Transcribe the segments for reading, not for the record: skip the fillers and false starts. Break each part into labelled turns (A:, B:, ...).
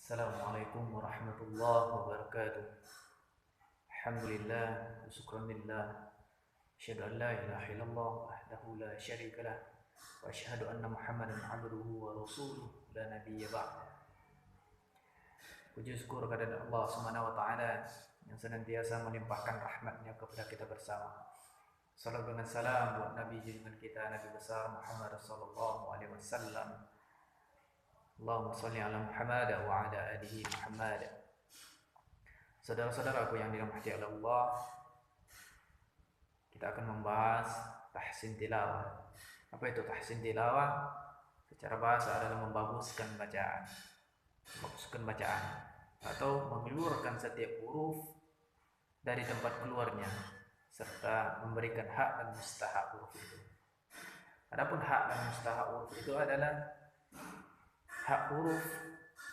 A: Assalamualaikum warahmatullahi wabarakatuh. Alhamdulillah wa syukranillah. Asyhadu an la ilaha illallah wahdahu la syarika lah wa asyhadu anna Muhammadan abduhu wa rasuluh la nabiyya ba'd. Puji syukur kepada Allah Subhanahu wa taala yang senantiasa melimpahkan rahmatnya kepada kita bersama. Salam dengan salam buat Nabi junjungan kita Nabi besar Muhammad sallallahu alaihi wasallam. Allahumma shalli ala Muhammad wa ala alihi Muhammad. Saudara-saudaraku yang dirahmati oleh Allah, kita akan membahas tahsin tilawah. Apa itu tahsin tilawah? Secara bahasa adalah membaguskan bacaan. Membaguskan bacaan atau mengeluarkan setiap huruf dari tempat keluarnya serta memberikan hak dan mustahak huruf itu. Adapun hak dan mustahak huruf itu adalah hak huruf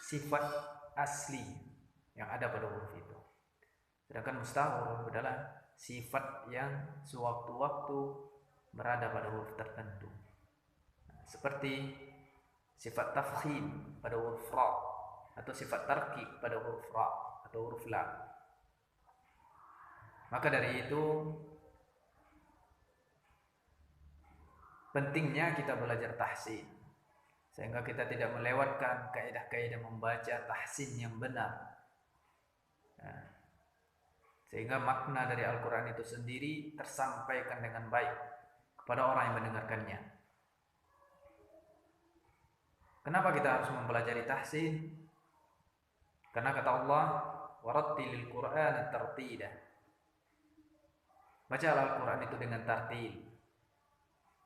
A: sifat asli yang ada pada huruf itu. Sedangkan mustahak huruf adalah sifat yang sewaktu-waktu berada pada huruf tertentu. Seperti sifat tafkhim pada huruf ra atau sifat tarkib pada huruf ra atau huruf lam. Maka dari itu pentingnya kita belajar tahsin, sehingga kita tidak melewatkan kaidah-kaidah membaca tahsin yang benar. Sehingga makna dari Al-Quran itu sendiri tersampaikan dengan baik kepada orang yang mendengarkannya. Kenapa kita harus mempelajari tahsin? Karena kata Allah, warattilil Qur'ana tartila. Baca Al-Quran itu dengan tartil.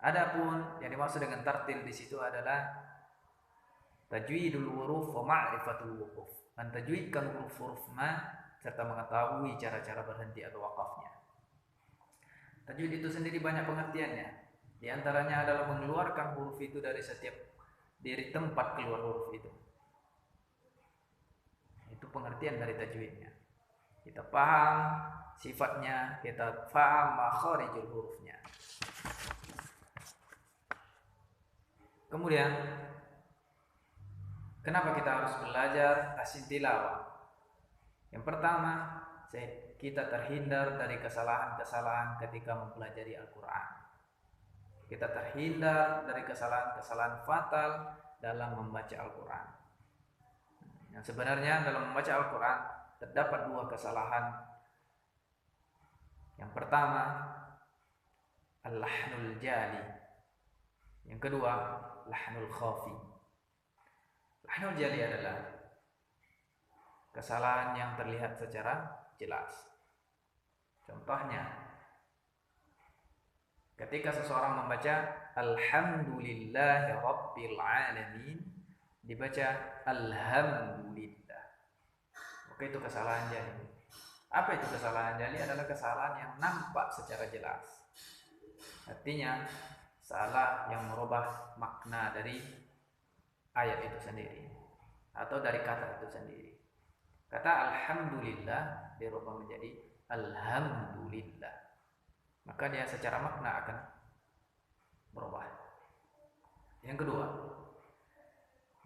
A: Adapun yang dimaksud dengan tartil di situ adalah tajwidul huruf wa ma'rifatul wuquf. Mentajwidkan huruf-huruf serta mengetahui cara-cara berhenti atau wakafnya. Tajwid itu sendiri banyak pengertiannya. Di antaranya adalah mengeluarkan huruf itu dari tempat keluar huruf itu. Itu pengertian dari tajwidnya. Kita paham sifatnya, kita paham makharijul hurufnya. Kemudian kenapa kita harus belajar tahsin tilawah? Yang pertama, kita terhindar dari kesalahan-kesalahan ketika mempelajari Al-Quran. Kita terhindar dari kesalahan-kesalahan fatal dalam membaca Al-Quran. Yang sebenarnya dalam membaca Al-Quran terdapat dua kesalahan. Yang pertama, al-lahnul jali. Yang kedua, lahnul khafi. Lahnul jali adalah kesalahan yang terlihat secara jelas. Contohnya, ketika seseorang membaca alhamdulillahi rabbil alamin, dibaca alhamdulillah. Oke, itu kesalahan jali. Apa itu kesalahan jali? Adalah kesalahan yang nampak secara jelas. Artinya salah yang merubah makna dari ayat itu sendiri atau dari kata itu sendiri. Kata alhamdulillah dirubah menjadi alhamdulillah, maka dia secara makna akan berubah. Yang kedua,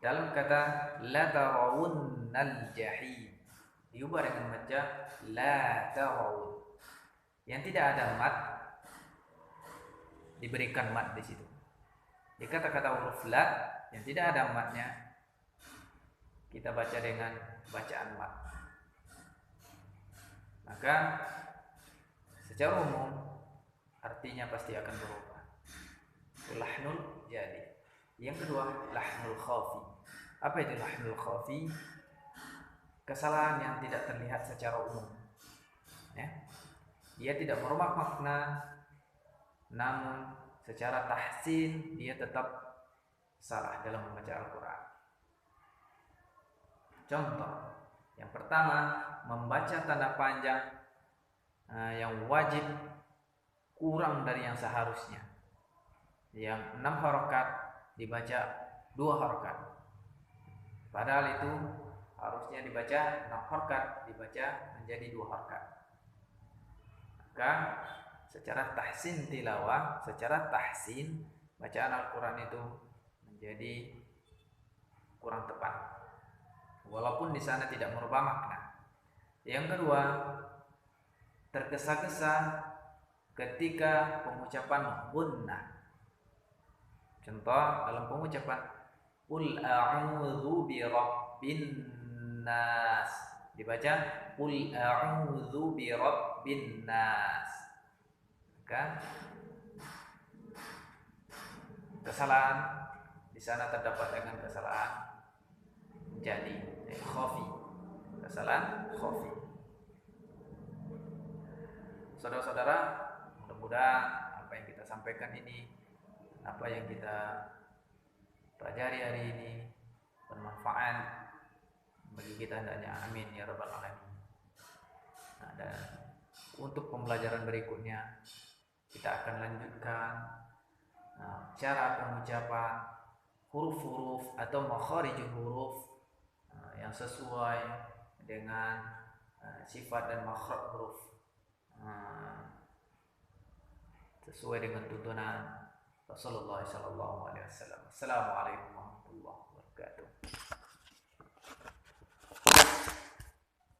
A: dalam kata la tarawunnal jahim, diubah dengan baca la tarawun, yang tidak ada mat diberikan mat di situ. Di kata-kata huruf la yang tidak ada matnya, kita baca dengan bacaan mat. Maka secara umum artinya pasti akan berubah. Lahnul jadi. Yang kedua, lahnul khafi. Apa itu lahnul khafi? Kesalahan yang tidak terlihat secara umum. Ya. Dia tidak merubah makna, namun secara tahsin dia tetap salah dalam membaca Al-Quran. Contoh, yang pertama, membaca tanda panjang yang wajib kurang dari yang seharusnya. Yang 6 harokat dibaca 2 harokat. Padahal itu harusnya dibaca 6 harokat, dibaca menjadi 2 harokat. Maka secara tahsin tilawah, secara tahsin bacaan Al-Quran itu menjadi kurang tepat. walaupun di sana tidak merubah makna. Yang kedua, tergesa-gesa ketika pengucapan gunnah. Contoh dalam pengucapan qul a'udzu bi rabbin nas, dibaca qul a'udzu bi rabbin nas. Maka kesalahan di sana terdapat dengan kesalahan jadi khafi, kesalahan khafi. Saudara-saudara, mudah-mudahan apa yang kita sampaikan ini, apa yang kita pelajari hari ini bermanfaat bagi kita hendaknya, amin ya rabbal alamin. Nah, dan untuk pembelajaran berikutnya kita akan lanjutkan cara pengucapan huruf-huruf atau makharijul huruf yang sesuai dengan sifat dan makhraj huruf, sesuai dengan tuntunan Rasulullah sallallahu alaihi wasallam. Assalamualaikum